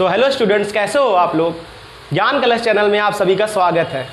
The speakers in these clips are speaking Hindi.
सो हेलो स्टूडेंट्स, कैसे हो आप लोग। ज्ञान कलश चैनल में आप सभी का स्वागत है।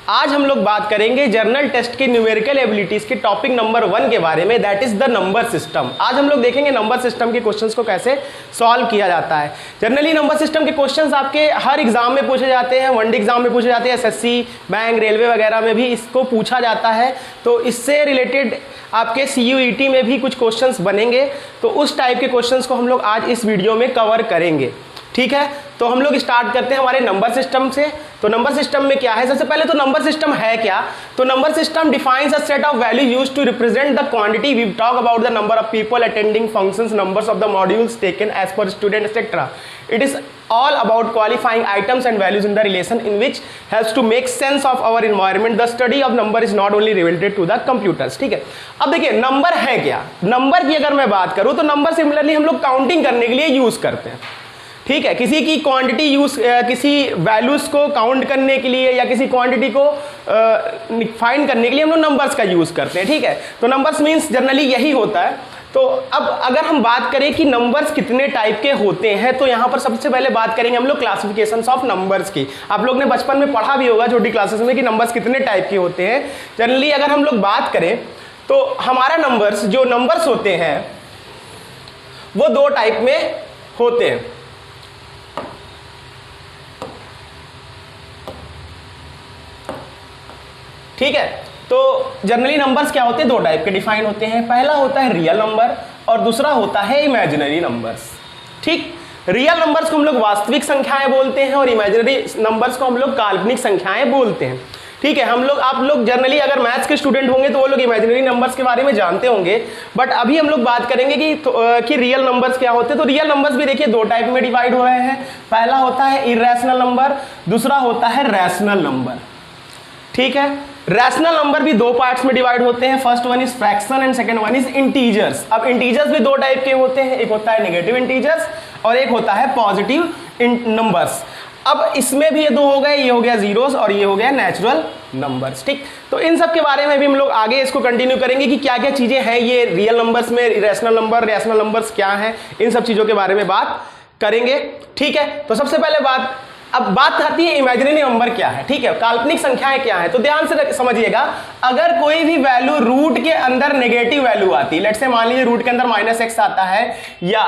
आज हम लोग बात करेंगे जर्नल टेस्ट की न्यूमेरिकल एबिलिटीज के टॉपिक नंबर 1 के बारे में, that is the number system. आज हम लोग देखेंगे नंबर सिस्टम के क्वेश्चंस को कैसे सॉल्व किया जाता है। जनरली नंबर सिस्टम के क्वेश्चंस आपके हर एग्जाम में पूछे जाते हैं, वनडे एग्जाम में पूछे जाते हैं, एसएससी, बैंक, रेलवे वगैरह में भी इसको पूछा जाता है। तो इससे रिलेटेड आपके CUET में भी कुछ क्वेश्चंस बनेंगे, तो उस टाइप के क्वेश्चंस को हम लोग आज इस वीडियो में कवर करेंगे। ठीक है, तो हम लोग स्टार्ट करते हैं हमारे नंबर सिस्टम से। तो नंबर सिस्टम में क्या है, सबसे पहले तो नंबर सिस्टम है क्या। तो number system defines a set of value used to represent the quantity. We talk about the number of people attending functions, numbers of the modules taken as per student etcetera. It is all about qualifying items and values in the relation in which helps to make sense of our environment. The study of number is not only related to the computers। ठीक है, अब देखिए नंबर है क्या। नंबर की अगर मैं बात करूं तो नंबर सिमिलरली हम लोग काउंटिंग करने के लिए यूज करते हैं। ठीक है, किसी की क्वांटिटी यूज, किसी वैल्यूज को काउंट करने के लिए या किसी क्वांटिटी को फाइंड करने के लिए हम लोग नंबर्स का यूज करते हैं। ठीक है, तो नंबर्स मीन्स जनरली यही होता है। तो अब अगर हम बात करें कि नंबर्स कितने टाइप के होते हैं, तो यहाँ पर सबसे पहले बात करेंगे हम लोग क्लासिफिकेशंस ऑफ नंबर्स की। आप लोग ने बचपन में पढ़ा भी होगा छोटी क्लासेस में कि नंबर्स कितने टाइप के होते हैं। जनरली अगर हम लोग बात करें तो हमारा नंबर्स, जो नंबर्स होते हैं वो 2 टाइप में होते हैं। ठीक है, तो जनरली नंबर्स क्या होते हैं, 2 टाइप के डिफाइन होते हैं। पहला होता है रियल नंबर और दूसरा होता है इमेजिनरी नंबर्स। ठीक, रियल नंबर्स को हम लोग वास्तविक संख्याएं बोलते हैं और इमेजिनरी नंबर्स को हम लोग काल्पनिक संख्याएं बोलते हैं। ठीक है, हम लोग, आप लोग जनरली अगर मैथ्स के स्टूडेंट होंगे तो वो लोग इमेजिनरी नंबर्स के बारे में जानते होंगे, बट अभी हम लोग बात करेंगे कि रियल नंबर्स क्या होते हैं। तो रियल नंबर्स भी देखिए 2 टाइप में डिवाइड हो रहे हैं। पहला होता है इरेशनल नंबर, दूसरा होता है रैशनल नंबर। ठीक है, रैशनल नंबर भी 2 पार्ट्स में डिवाइड होते हैं। First one is fraction and second one is integers. अब इंटीजर्स भी 2 टाइप के होते हैं, एक होता है नेगेटिव इंटीजर्स और एक होता है पॉजिटिव नंबर्स। अब इसमें भी ये 2 हो गए, ये हो गया जीरोस और ये हो गया नेचुरल नंबर्स। ठीक, तो इन सब के बारे में भी हम लोग आगे इसको कंटिन्यू करेंगे कि क्या क्या चीजें हैं ये रियल नंबर्स में, रैशनल नंबर, रैशनल नंबर्स क्या हैं, इन सब चीजों के बारे में बात करेंगे। ठीक है, तो सबसे पहले अब बात आती है इमेजिनरी नंबर क्या है। ठीक है, काल्पनिक संख्याएं क्या है। तो ध्यान से समझिएगा, अगर कोई भी वैल्यू रूट के अंदर नेगेटिव वैल्यू आती है, लेट्स से मान लीजिए रूट के अंदर -x आता है या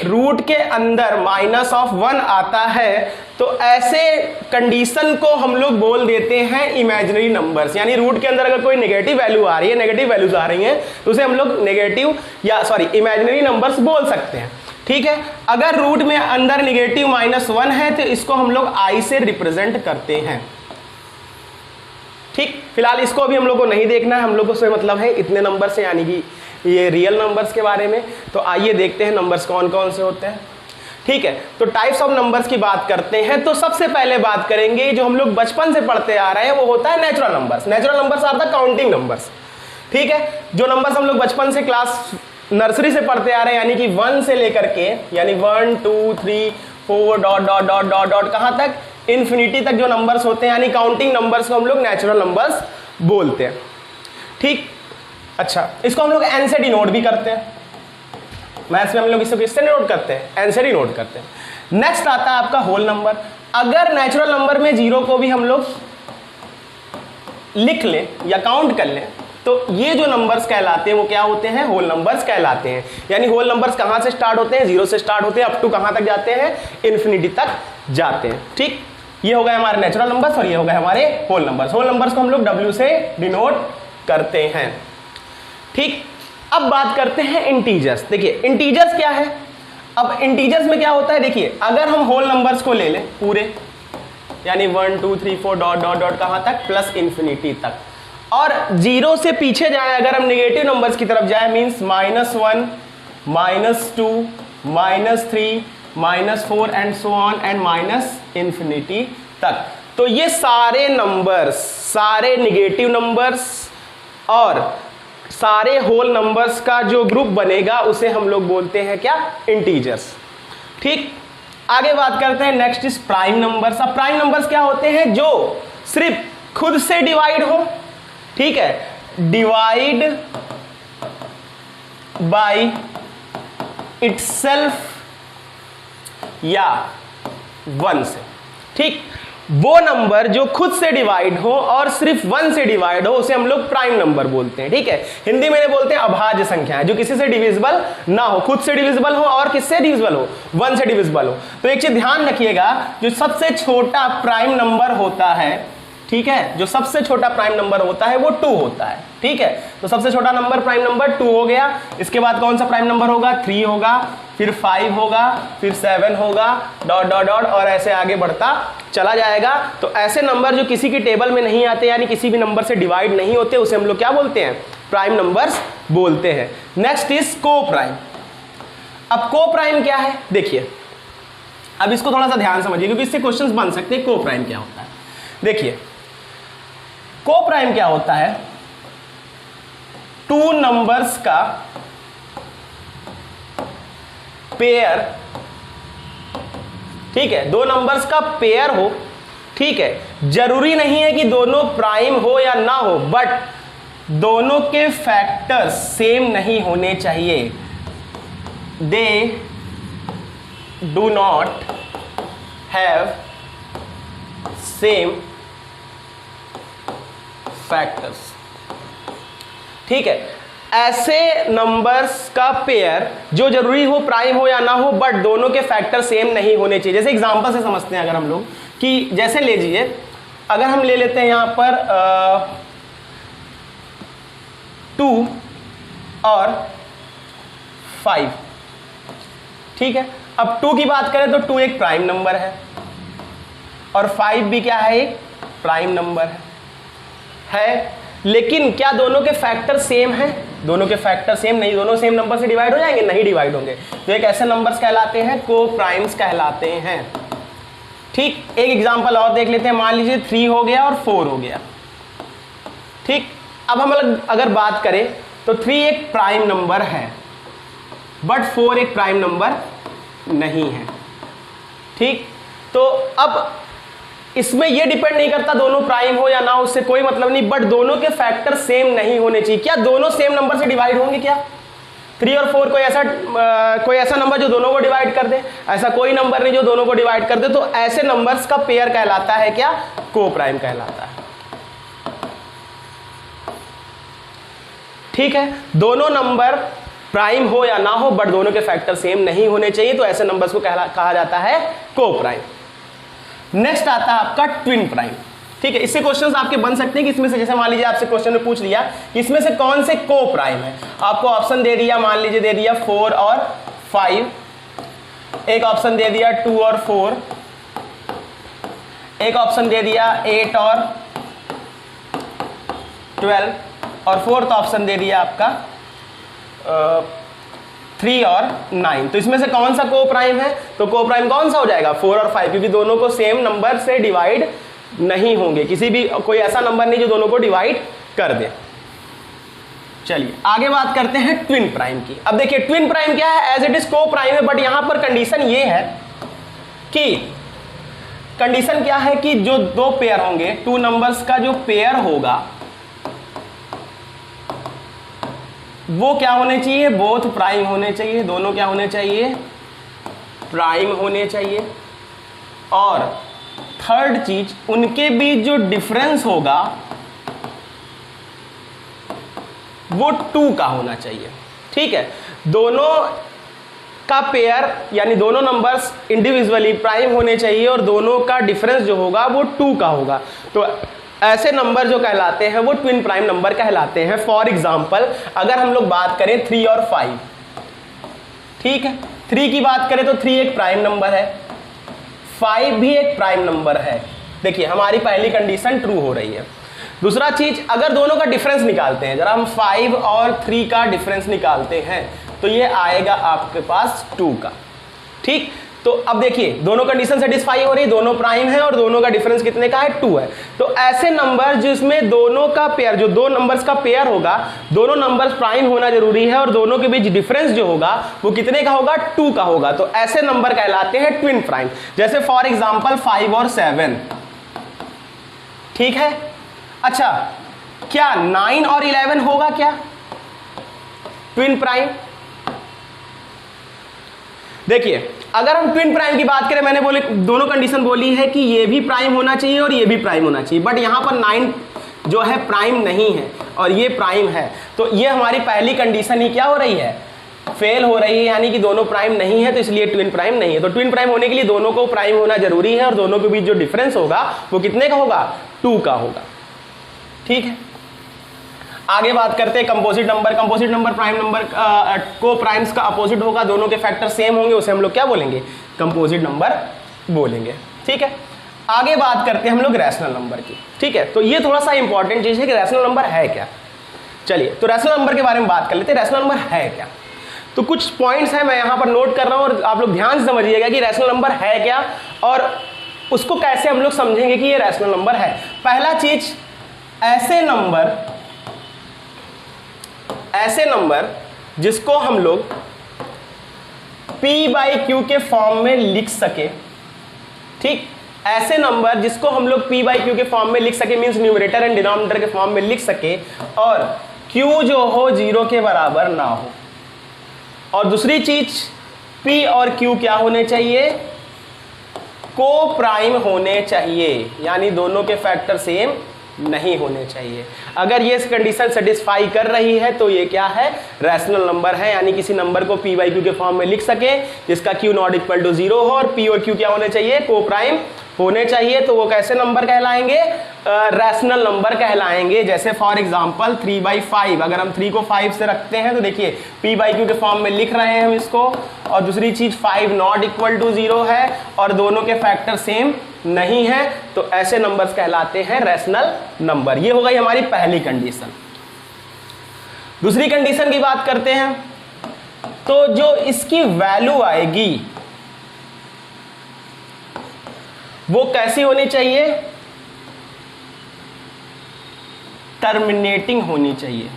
रूट के अंदर -1 आता है, तो ऐसे कंडीशन को हम लोग बोल देते हैं इमेजिनरी नंबर्स। यानी रूट के अंदर अगर कोई नेगेटिव वैल्यू आ रही है, नेगेटिव वैल्यूज आ रही हैं, तो उसे हम लोग इमेजिनरी नंबर्स बोल सकते हैं। ठीक है, अगर रूट में अंदर नेगेटिव -1 है तो इसको हम लोग I से रिप्रेजेंट करते हैं। ठीक, फिलहाल इसको अभी हम लोग को नहीं देखना है, हम लोग को से मतलब है इतने नंबर से, यानी कि ये रियल नंबर्स के बारे में। तो आइए देखते हैं नंबर्स कौन कौन से होते हैं। ठीक है, तो टाइप्स ऑफ नंबर्स की बात करते हैं। तो सबसे पहले बात करेंगे जो हम लोग बचपन से पढ़ते आ रहे हैं, वो होता है natural numbers. Natural numbers are the counting numbers. ठीक है, जो नंबर्स हम लोग बचपन से क्लास नर्सरी से पढ़ते आ रहे हैं, यानी कि 1 से लेकर के, यानी 1 2 3 4 dot dot dot dot dot कहां तक, इन्फिनिटी तक जो नंबर्स होते हैं, यानी काउंटिंग नंबर्स को हम लोग नेचुरल नंबर्स बोलते हैं। ठीक, अच्छा, इसको हम लोग n से डिनोट भी करते हैं। मैथ्स में हम लोग इसको किससे डिनोट करते हैं, n से डिनोट करते हैं। नेक्स्ट आता है आपका होल नंबर। अगर नेचुरल नंबर में 0 को भी हम लोग लिख लें या काउंट कर लें, तो ये जो नंबर्स कहलाते हैं वो क्या होते हैं, होल नंबर्स कहलाते हैं। यानी होल नंबर्स कहां से स्टार्ट होते हैं, 0 से स्टार्ट होते हैं, अप टू कहां तक जाते हैं, इन्फिनिटी तक जाते हैं। ठीक, ये हो गए हमारे नेचुरल नंबर्स और ये हो गए हमारे होल नंबर्स। होल नंबर्स को हम लोग W से डिनोट करते हैं। ठीक, अब बात करते हैं इंटीजर्स। देखिए इंटीजर्स क्या है। अब इंटीजर्स में क्या होता है, देखिए अगर हम होल नंबर्स को ले लें पूरे, यानी 1 2 3 4 डॉट डॉट डॉट कहां तक, प्लस इन्फिनिटी तक, और 0 से पीछे जाए अगर हम नेगेटिव नंबर्स की तरफ जाए, means -1 -2 -3 -4 and so on and infinity तक, तो ये सारे नंबर्स, सारे नेगेटिव नंबर्स और सारे होल नंबर्स का जो ग्रुप बनेगा उसे हम लोग बोलते हैं क्या, इंटीजर्स। ठीक, आगे बात करते हैं, नेक्स्ट इज प्राइम नंबर्स। अब प्राइम नंबर्स क्या होते हैं, जो सिर्फ खुद से डिवाइड हो। ठीक है, डिवाइड बाय इटसेल्फ या 1 से। ठीक, वो नंबर जो खुद से डिवाइड हो और सिर्फ 1 से डिवाइड हो उसे हम लोग प्राइम नंबर बोलते हैं। ठीक है, हिंदी में बोलते हैं अभाज्य संख्या है, जो किसी से डिविजिबल ना हो, खुद से डिविजिबल हो और किससे डिविजिबल हो, 1 से डिविजिबल हो। तो एक चीज ध्यान रखिएगा, जो सबसे छोटा प्राइम नंबर होता है, ठीक है, जो सबसे छोटा प्राइम नंबर होता है वो 2 होता है। ठीक है, तो सबसे छोटा नंबर प्राइम नंबर 2 हो गया। इसके बाद कौन सा प्राइम नंबर होगा, 3 होगा, फिर 5 होगा, फिर 7 होगा, डॉट डॉट डॉट, और ऐसे आगे बढ़ता चला जाएगा। तो ऐसे नंबर जो किसी की टेबल में नहीं आते, यानी किसी भी नंबर से डिवाइड नहीं होते, उसे हम लोग क्या बोलते हैं, प्राइम नंबर्स बोलते हैं। नेक्स्ट इज को प्राइम। अब को प्राइम क्या है, देखिए, अब इसको थोड़ा सा ध्यान समझिए क्योंकि इससे क्वेश्चंस बन सकते हैं। को प्राइम क्या होता है, देखिए, को प्राइम क्या होता है, 2 नंबर्स का पेयर। ठीक है, 2 नंबर्स का पेयर हो। ठीक है, जरूरी नहीं है कि दोनों प्राइम हो या ना हो, बट दोनों के फैक्टर्स सेम नहीं होने चाहिए। They do not have same factors. ठीक है, ऐसे नंबर्स का पेयर जो जरूरी हो प्राइम हो या ना हो, बट दोनों के फैक्टर सेम नहीं होने चाहिए। जैसे एग्जांपल से समझते हैं अगर हम लोग, कि जैसे ले लीजिए, अगर हम ले लेते हैं यहां पर 2 और 5। ठीक है, अब 2 की बात करें तो 2 एक प्राइम नंबर है और 5 भी क्या है, एक प्राइम नंबर है। लेकिन क्या दोनों के फैक्टर सेम हैं, दोनों के फैक्टर सेम नहीं, दोनों सेम नंबर से डिवाइड हो जाएंगे, नहीं डिवाइड होंगे। तो एक ऐसे नंबर्स कहलाते हैं को प्राइम्स कहलाते हैं। ठीक, एक एग्जांपल और देख लेते हैं, मान लीजिए 3 हो गया और 4 हो गया। ठीक, अब हम अगर बात करें तो 3 एक प्राइम नंबर है बट 4 एक प्राइम नंबर नहीं है। ठीक, तो अब इसमें यह डिपेंड नहीं करता दोनों प्राइम हो या ना, उससे कोई मतलब नहीं, बट दोनों के फैक्टर सेम नहीं होने चाहिए। क्या दोनों सेम नंबर से डिवाइड होंगे क्या, 3 और 4 कोई ऐसा नंबर जो दोनों को डिवाइड कर दे, ऐसा कोई नंबर नहीं जो दोनों को डिवाइड कर दे। तो ऐसे नंबर्स का पेयर कहलाता है क्या, को प्राइम कहलाता है। ठीक है, दोनों नंबर प्राइम हो या ना हो बट दोनों के फैक्टर सेम नहीं होने चाहिए, तो ऐसे नंबर्स को कहा जाता है को प्राइम। नेक्स्ट आता है आपका ट्विन प्राइम। ठीक है, इससे क्वेश्चंस आपके बन सकते हैं कि इसमें से, जैसे मान लीजिए आपसे क्वेश्चन में पूछ लिया कि इसमें से कौन से को प्राइम है, आपको ऑप्शन दे दिया, मान लीजिए दे दिया 4 और 5, एक ऑप्शन दे दिया 2 और 4, एक ऑप्शन दे दिया 8 और 12, और फोर्थ ऑप्शन दे दिया आपका 3 और 9। तो इसमें से कौन सा को प्राइम है, तो को प्राइम कौन सा हो जाएगा, 4 और 5, क्योंकि दोनों को सेम नंबर से डिवाइड नहीं होंगे, किसी भी कोई ऐसा नंबर नहीं जो दोनों को डिवाइड कर दे। चलिए आगे बात करते हैं ट्विन प्राइम की। अब देखिए ट्विन प्राइम क्या है, एज इट इज को प्राइम है, बट यहां पर कंडीशन ये है कि कंडीशन क्या है कि जो 2 पेयर होंगे, 2 नंबर्स का जो पेयर होगा वो क्या होने चाहिए, बोथ प्राइम होने चाहिए, दोनों क्या होने चाहिए, प्राइम होने चाहिए। और थर्ड चीज, उनके बीच जो डिफरेंस होगा वो 2 का होना चाहिए। ठीक है, दोनों का पेयर यानी दोनों नंबर्स इंडिविजुअली प्राइम होने चाहिए और दोनों का डिफरेंस जो होगा वो 2 का होगा। तो ऐसे नंबर जो कहलाते हैं वो ट्विन प्राइम नंबर कहलाते हैं। फॉर एग्जाम्पल अगर हम लोग बात करें 3 और 5, ठीक है, 3 की बात करें तो 3 एक प्राइम नंबर है, 5 भी एक प्राइम नंबर है। देखिए हमारी पहली कंडीशन ट्रू हो रही है। दूसरा चीज, अगर दोनों का डिफरेंस निकालते हैं, जरा हम 5 और 3 का डिफरेंस निकालते हैं तो ये आएगा आपके पास 2 का। ठीक, तो अब देखिए दोनों कंडीशन सेटिस्फाई हो रही, दोनों प्राइम है और दोनों का डिफरेंस कितने का है, 2 है। तो ऐसे नंबर जिसमें दोनों का पेयर, जो 2 नंबर्स का पेयर होगा, दोनों नंबर्स प्राइम होना जरूरी है और दोनों के बीच डिफरेंस जो होगा वो कितने का होगा, 2 का होगा। तो ऐसे नंबर कहलाते हैं ट्विन प्राइम। जैसे फॉर एग्जाम्पल 5 और 7। ठीक है, अच्छा क्या 9 और 11 होगा क्या ट्विन प्राइम? देखिए अगर हम ट्विन प्राइम की बात करें, मैंने बोले दोनों कंडीशन बोली है कि ये भी प्राइम होना चाहिए और ये भी प्राइम होना चाहिए, बट यहाँ पर 9 जो है प्राइम नहीं है और ये प्राइम है, तो ये हमारी पहली कंडीशन ही क्या हो रही है, फेल हो रही है, यानी कि दोनों प्राइम नहीं है, तो इसलिए ट्विन प्राइम नहीं है। तो ट्विन प्राइम होने के लिए दोनों को प्राइम होना जरूरी है और दोनों के बीच जो डिफरेंस होगा वो कितने का होगा, 2 का होगा। ठीक है, आगे बात करते हैं composite number. Composite number prime number को प्राइम्स का अपोजिट होगा, दोनों के फैक्टर सेम होंगे, उसे हम लोग क्या बोलेंगे, कंपोजिट नंबर बोलेंगे। ठीक है, आगे बात करते हैं हम लोग रैशनल नंबर की। ठीक है, तो ये थोड़ा सा इंपॉर्टेंट चीज है कि रैशनल नंबर है क्या। चलिए, तो रैशनल नंबर के बारे में बात कर लेते हैं। रैशनल नंबर है क्या, तो कुछ पॉइंट्स हैं मैं यहां पर नोट कर रहा हूं और आप लोग ध्यान से समझिएगा कि रैशनल नंबर है क्या और उसको कैसे हम लोग समझेंगे कि ये रैशनल नंबर है। पहला चीज, ऐसे नंबर जिसको हम लोग p/q के फॉर्म में लिख सके। ठीक, ऐसे नंबर जिसको हम लोग p/q के फॉर्म में लिख सके, मींस न्यूमरेटर एंड डिनोमिनेटर के फॉर्म में लिख सके और q जो हो 0 के बराबर ना हो। और दूसरी चीज, p और q क्या होने चाहिए, को प्राइम होने चाहिए, यानी दोनों के फैक्टर सेम नहीं होने चाहिए। अगर ये कंडीशन सेटिस्फाई कर रही है तो ये क्या है, रैशनल नंबर है, यानी किसी नंबर को p/q के फॉर्म में लिख सके जिसका q नॉट इक्वल टू 0 हो और p और q क्या होने चाहिए, को प्राइम होने चाहिए, तो वो कैसे नंबर कहलाएंगे, रैशनल नंबर कहलाएंगे। जैसे फॉर एग्जांपल 3/5, अगर हम 3 को 5 से रखते हैं तो देखिए p/q के फॉर्म में लिख रहे हैं हम इसको, और दूसरी चीज 5 नॉट इक्वल टू 0 है और दोनों के फैक्टर सेम नहीं है, तो ऐसे नंबर्स कहलाते हैं रैशनल नंबर। ये हो गई हमारी पहली कंडीशन। दूसरी कंडीशन की बात करते हैं, तो जो इसकी वैल्यू आएगी वो कैसी होनी चाहिए, टर्मिनेटिंग होनी चाहिए।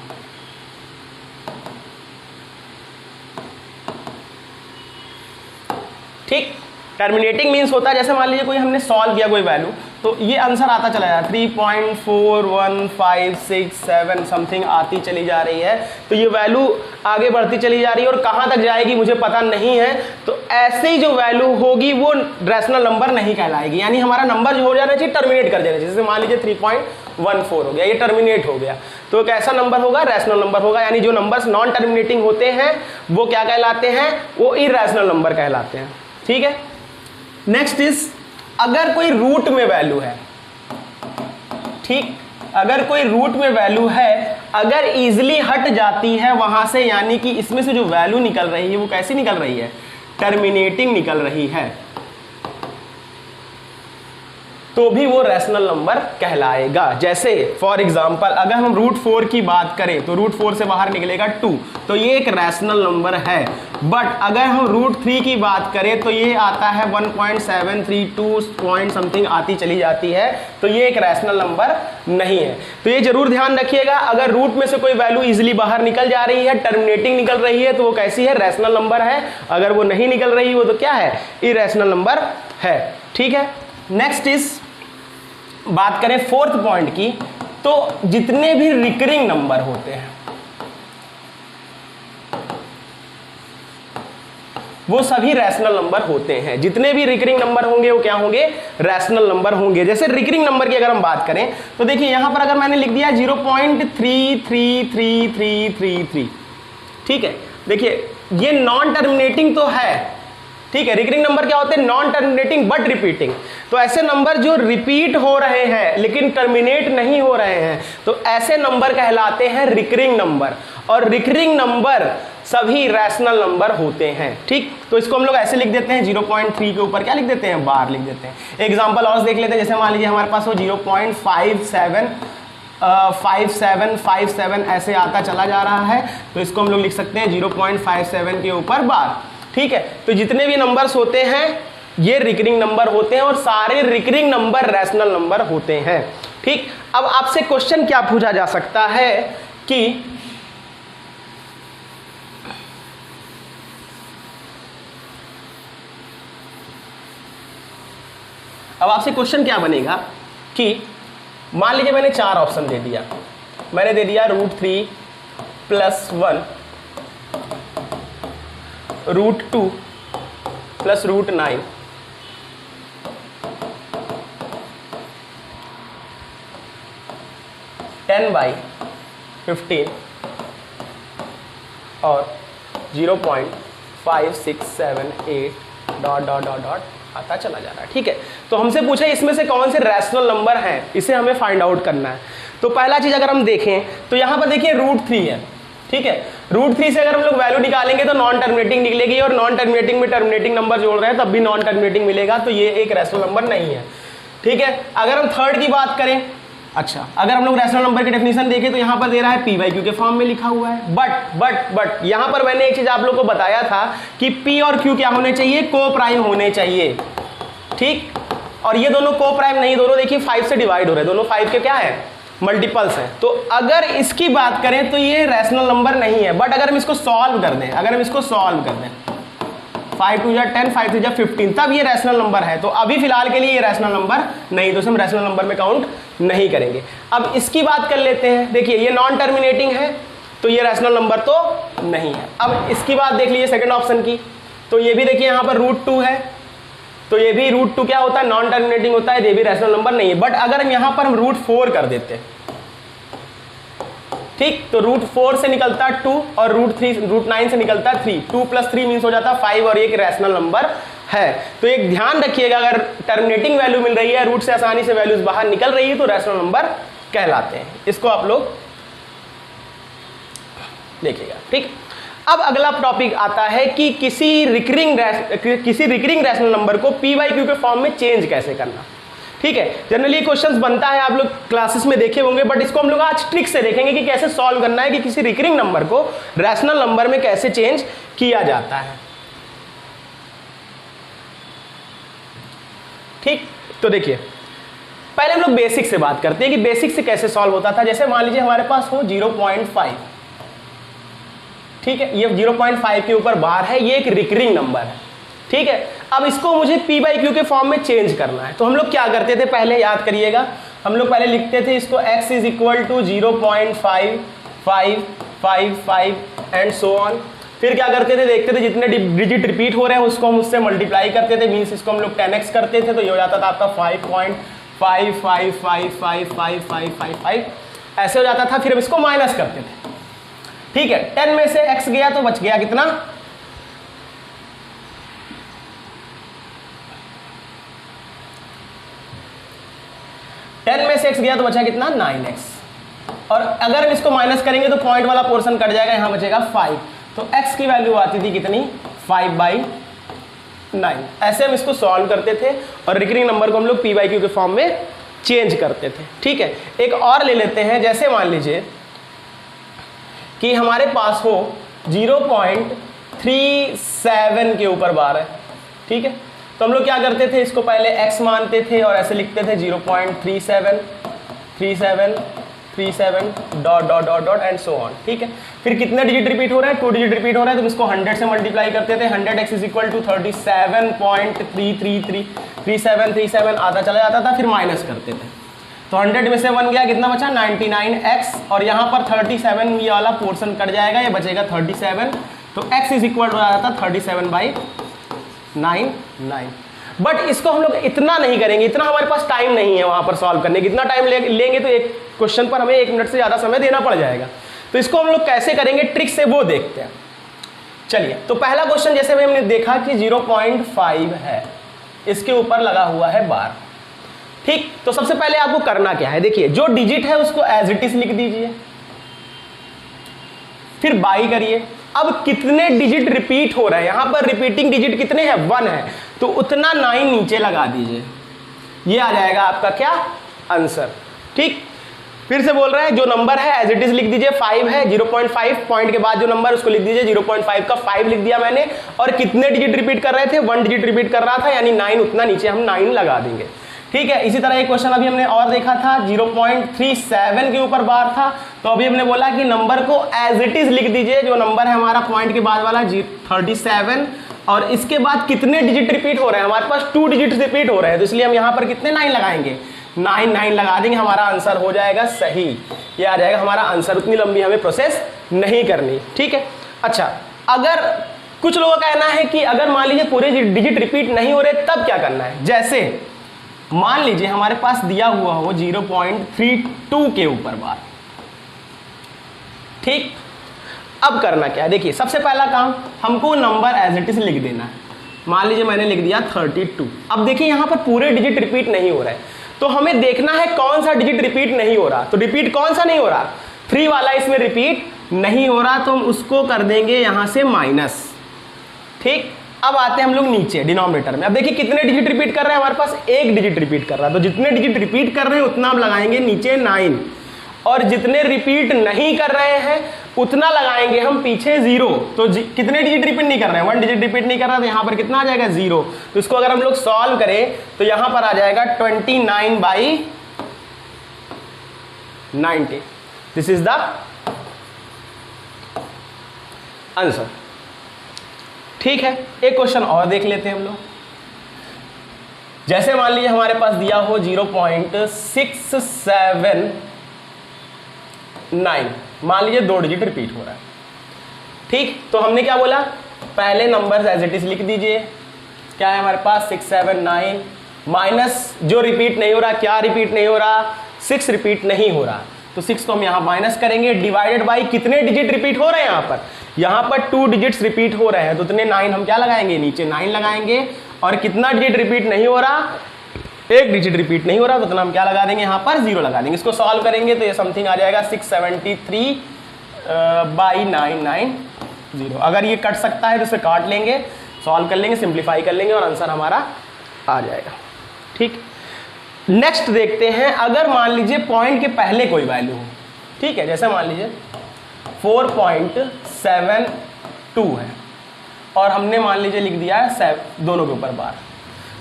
ठीक, टर्मिनेटिंग मीन्स होता है जैसे मान लीजिए कोई हमने सॉल्व किया कोई वैल्यू, तो ये आंसर आता चला जा रहा है 3.4157 समथिंग आती चली जा रही है, तो ये वैल्यू आगे बढ़ती चली जा रही है और कहाँ तक जाएगी मुझे पता नहीं है, तो ऐसे ही जो वैल्यू होगी वो रैशनल नंबर नहीं कहलाएगी, यानी हमारा नंबर जो हो जाना चाहिए टर्मिनेट कर देना चाहिए। जैसे मान लीजिए 3.14 हो गया, ये टर्मिनेट हो गया, तो एक ऐसा नंबर होगा, रैशनल नंबर होगा, यानी जो नंबर्स नॉन टर्मिनेटिंग होते हैं वो क्या कहलाते हैं, वो इरैशनल नंबर कहलाते हैं। ठीक है, नेक्स्ट इज, अगर कोई रूट में वैल्यू है, ठीक, अगर कोई रूट में वैल्यू है, अगर इजीली हट जाती है वहां से, यानी कि इसमें से जो वैल्यू निकल रही है वो कैसी निकल रही है, टर्मिनेटिंग निकल रही है, तो भी वो रैशनल नंबर कहलाएगा। जैसे फॉर एग्जांपल अगर हम √4 की बात करें तो √4 से बाहर निकलेगा 2, तो ये एक रैशनल नंबर है। बट अगर हम √3 की बात करें तो ये आता है 1.732 पॉइंट समथिंग आती चली जाती है, तो ये एक रैशनल नंबर नहीं है। तो ये जरूर ध्यान रखिएगा, अगर रूट में से कोई वैल्यू इजिली बाहर निकल जा रही है, टर्मिनेटिंग निकल रही है, तो वो कैसी है, रैशनल नंबर है। अगर वो नहीं निकल रही वो तो क्या है, इरैशनल नंबर है। ठीक है, नेक्स्ट इज, बात करें फोर्थ पॉइंट की, तो जितने भी रिकरिंग नंबर होते हैं वो सभी रैशनल नंबर होते हैं। जितने भी रिकरिंग नंबर होंगे वो क्या होंगे, रैशनल नंबर होंगे। जैसे रिकरिंग नंबर की अगर हम बात करें तो देखिए यहां पर अगर मैंने लिख दिया 0.33333, ठीक है, देखिए ये नॉन टर्मिनेटिंग तो है, ठीक है। रिकरिंग नंबर क्या होते हैं, नॉन टर्मिनेटिंग बट रिपीटिंग, तो ऐसे नंबर जो रिपीट हो रहे हैं लेकिन टर्मिनेट नहीं हो रहे हैं, तो ऐसे नंबर कहलाते हैं रिकरिंग नंबर। और रिकरिंग नंबर सभी रैशनल नंबर होते हैं। ठीक, तो इसको हम लोग ऐसे लिख देते हैं, 0.3 के ऊपर क्या लिख देते हैं, बार लिख देते हैं। एग्जांपल और देख लेते हैं, जैसे मान लीजिए हमारे पास वो 0.57 ऐसे आता चला जा रहा है, तो इसको हम लोग लिख सकते हैं 0.57 के ऊपर बार। ठीक है, तो जितने भी नंबर्स होते हैं ये रिकरिंग नंबर होते हैं और सारे रिकरिंग नंबर रैशनल नंबर होते हैं। ठीक, अब आपसे क्वेश्चन क्या पूछा जा सकता है कि अब आपसे क्वेश्चन क्या बनेगा कि मान लीजिए मैंने 4 ऑप्शन दे दिया, मैंने दे दिया √3 +1 √2 प्लस √9 10/15 और 0.5678 डॉट आता चला जा रहा है। ठीक है, तो हमसे पूछा इसमें से कौन से रैशनल नंबर हैं, इसे हमें फाइंड आउट करना है। तो पहला चीज अगर हम देखें तो यहाँ पर देखिए √3 है। ठीक है, √3 से अगर हम लोग वैल्यू निकालेंगे तो नॉन टर्मिनेटिंग निकलेगी, और नॉन टर्मिनेटिंग में टर्मिनेटिंग नंबर जोड़ रहे हैं तब भी नॉन टर्मिनेटिंग मिलेगा, तो ये एक रैशनल नंबर नहीं है। ठीक है, अगर हम थर्ड की बात करें, अच्छा अगर हम लोग रैशनल नंबर की डेफिनेशन देखें तो यहाँ पर दे रहा है p/q के फॉर्म में लिखा हुआ है, बट यहाँ पर मैंने एक चीज आप लोग को बताया था कि p और q क्या होने चाहिए, को प्राइम होने चाहिए। ठीक, और ये दोनों को प्राइम नहीं, दोनों देखिए 5 से डिवाइड हो रहे हैं, दोनों 5 के क्या है, मल्टीपल्स हैं। तो अगर इसकी बात करें तो ये रैशनल नंबर नहीं है। बट अगर हम इसको सॉल्व कर दें, 5 2 10, 5 3 15, तब ये रैशनल नंबर है। तो अभी फिलहाल के लिए ये रैशनल नंबर नहीं, तो हम रैशनल नंबर में काउंट नहीं करेंगे। अब इसकी बात कर लेते हैं, देखिए ये नॉन टर्मिनेटिंग है तो ये रैशनल नंबर तो नहीं है। अब इसकी बात देख लीजिए सेकंड ऑप्शन की, तो ये भी देखिए यहाँ पर √2 है, तो ये भी √2 क्या होता है, नॉन टर्मिनेटिंग होता है, ये भी रैशनल नंबर नहीं है। बट अगर हम यहाँ पर हम √4 कर देते हैं, ठीक, तो √4 से निकलता है 2 और √9 से निकलता है 3, 2 + 3 मीन्स हो जाता है 5, और एक रैशनल नंबर है। तो एक ध्यान रखिएगा, अगर टर्मिनेटिंग वैल्यू मिल रही है, रूट से आसानी से वैल्यूज बाहर निकल रही है, तो रैशनल नंबर कहलाते हैं। इसको आप लोग देखिएगा। ठीक, अब अगला टॉपिक आता है कि किसी रिकरिंग रैशनल नंबर को p/q के फॉर्म में चेंज कैसे करना। ठीक है, जनरली क्वेश्चंस बनता है, आप लोग क्लासेस में देखे होंगे, बट इसको हम लोग आज ट्रिक से देखेंगे कि कैसे सॉल्व करना है कि किसी रिकरिंग नंबर को रैशनल नंबर में कैसे चेंज किया जाता है। ठीक, तो देखिए पहले हम लोग बेसिक से बात करते हैं कि बेसिक से कैसे सॉल्व होता था। जैसे मान लीजिए हमारे पास हो 0.5, ठीक है, ये 0.5 के ऊपर बार है, ये एक रिकरिंग नंबर है। ठीक है, अब इसको मुझे p/q के फॉर्म में चेंज करना है। तो हम लोग क्या करते थे, पहले याद करिएगा, हम लोग पहले लिखते थे इसको x = 0.5555 एंड सो ऑन। फिर क्या करते थे, देखते थे जितने डिजिट रिपीट हो रहे हैं उसको हम उससे मल्टीप्लाई करते थे, मीन्स इसको हम लोग 10x करते थे, तो ये हो जाता था आपका 5.555555 ऐसे हो जाता था। फिर हम इसको माइनस करते थे। ठीक है, 10 में से x गया तो बच गया कितना, 10 में से x गया तो बचा कितना, 9x। और अगर हम इसको माइनस करेंगे तो पॉइंट वाला पोर्शन कट जाएगा, यहां बचेगा 5। तो x की वैल्यू आती थी कितनी, 5/9। ऐसे हम इसको सॉल्व करते थे और रिकरिंग नंबर को हम लोग p/q के फॉर्म में चेंज करते थे। ठीक है, एक और ले लेते हैं, जैसे मान लीजिए कि हमारे पास हो 0.37 के ऊपर बार है। ठीक है, तो हम लोग क्या करते थे, इसको पहले x मानते थे और ऐसे लिखते थे 0.37 डॉट एंड सो ऑन। ठीक है, फिर कितने डिजिट रिपीट हो रहे हैं, 2 डिजिट रिपीट हो रहे हैं, तो इसको 100 से मल्टीप्लाई करते थे। 100x = 37.33337 आता चला जाता था, फिर माइनस करते थे। तो 100 में से 1 गया, कितना बचा, 99x, और यहाँ पर 37 ये वाला पोर्शन कट जाएगा, ये बचेगा 37। तो x = हो जाता 37/99। बट इसको हम लोग इतना नहीं करेंगे, इतना हमारे पास टाइम नहीं है वहां पर सॉल्व करने की। इतना टाइम लेंगे तो एक क्वेश्चन पर हमें 1 मिनट से ज़्यादा समय देना पड़ जाएगा। तो इसको हम लोग कैसे करेंगे, ट्रिक से वो देखते हैं। चलिए, तो पहला क्वेश्चन जैसे हमने देखा कि 0.5 है, इसके ऊपर लगा हुआ है बार। ठीक, तो सबसे पहले आपको करना क्या है, देखिए जो डिजिट है उसको एज इट इज लिख दीजिए, फिर बाई करिए। अब कितने डिजिट रिपीट हो रहे हैं, यहां पर रिपीटिंग डिजिट कितने हैं, 1 है, तो उतना 9 नीचे लगा दीजिए, ये आ जाएगा आपका क्या, आंसर। ठीक, फिर से बोल रहे हैं, जो नंबर है एज इट इज लिख दीजिए, 5 है, 0.5 पॉइंट के बाद जो नंबर उसको लिख दीजिए, 0.5 का 5 लिख दिया मैंने। और कितने डिजिट रिपीट कर रहे थे, 1 डिजिट रिपीट कर रहा था, यानी 9, उतना नीचे हम 9 लगा देंगे। ठीक है, इसी तरह एक क्वेश्चन अभी हमने और देखा था, 0.37 के ऊपर बार था, तो अभी हमने बोला कि नंबर को एज इट इज लिख दीजिए, जो नंबर है हमारा पॉइंट के बाद वाला 37, और इसके बाद कितने डिजिट रिपीट हो रहे हैं, हमारे पास 2 डिजिट रिपीट हो रहे हैं, तो इसलिए हम यहाँ पर कितने 9 लगाएंगे, 9 लगा देंगे, हमारा आंसर हो जाएगा सही, ये आ जाएगा हमारा आंसर। उतनी लंबी हमें प्रोसेस नहीं करनी। ठीक है, अच्छा, अगर कुछ लोगों का कहना है कि अगर मान लीजिए पूरे डिजिट रिपीट नहीं हो रहे तब क्या करना है। जैसे मान लीजिए हमारे पास दिया हुआ हो 0.32 के ऊपर बार, ठीक। अब करना क्या है, देखिए सबसे पहला काम हमको नंबर एज इट इज लिख देना है। मान लीजिए मैंने लिख दिया 32। अब देखिए यहां पर पूरे डिजिट रिपीट नहीं हो रहा है, तो हमें देखना है कौन सा डिजिट रिपीट नहीं हो रहा। तो रिपीट कौन सा नहीं हो रहा, 3 वाला इसमें रिपीट नहीं हो रहा, तो हम उसको कर देंगे यहां से माइनस, ठीक। अब आते हैं हम लोग नीचे डिनोमिनेटर में। अब देखिए कितने डिजिट रिपीट कर रहे हैं, हमारे पास एक डिजिट रिपीट कर रहा है, तो जितने डिजिट रिपीट कर रहे हैं उतना हम लगाएंगे नीचे 9, और जितने रिपीट नहीं कर रहे हैं उतना लगाएंगे हम पीछे 0। तो कितने डिजिट रिपीट नहीं कर रहे हैं, 1 डिजिट रिपीट नहीं कर रहा, तो यहाँ पर कितना आ जाएगा 0। तो इसको अगर हम लोग सॉल्व करें तो यहाँ पर आ जाएगा 29/90। दिस इज द आंसर, ठीक है। एक क्वेश्चन और देख लेते हैं हम लोग। जैसे मान लीजिए हमारे पास दिया हो 0.679, मान लीजिए 2 डिजिट रिपीट हो रहा है, ठीक। तो हमने क्या बोला, पहले नंबर एज इट इज लिख दीजिए। क्या है हमारे पास 679 माइनस जो रिपीट नहीं हो रहा, क्या रिपीट नहीं हो रहा, 6 रिपीट नहीं हो रहा, तो 6 को हम यहाँ माइनस करेंगे, डिवाइडेड बाई कितने डिजिट रिपीट हो रहे हैं यहाँ पर 2 डिजिट्स रिपीट हो रहे हैं, तो इतने 9 हम क्या लगाएंगे, नीचे 9 लगाएंगे। और कितना डिजिट रिपीट नहीं हो रहा, 1 डिजिट रिपीट नहीं हो रहा, तो इतना हम क्या लगा देंगे, यहाँ पर 0 लगा देंगे। इसको सॉल्व करेंगे तो ये समथिंग आ जाएगा 673/990। अगर ये कट सकता है तो इसे काट लेंगे, सॉल्व कर लेंगे, सिंप्लीफाई कर लेंगे और आंसर हमारा आ जाएगा, ठीक। नेक्स्ट देखते हैं, अगर मान लीजिए पॉइंट के पहले कोई वैल्यू हो, ठीक है। जैसे मान लीजिए 4.72 है और हमने मान लीजिए लिख दिया है दोनों के ऊपर बार,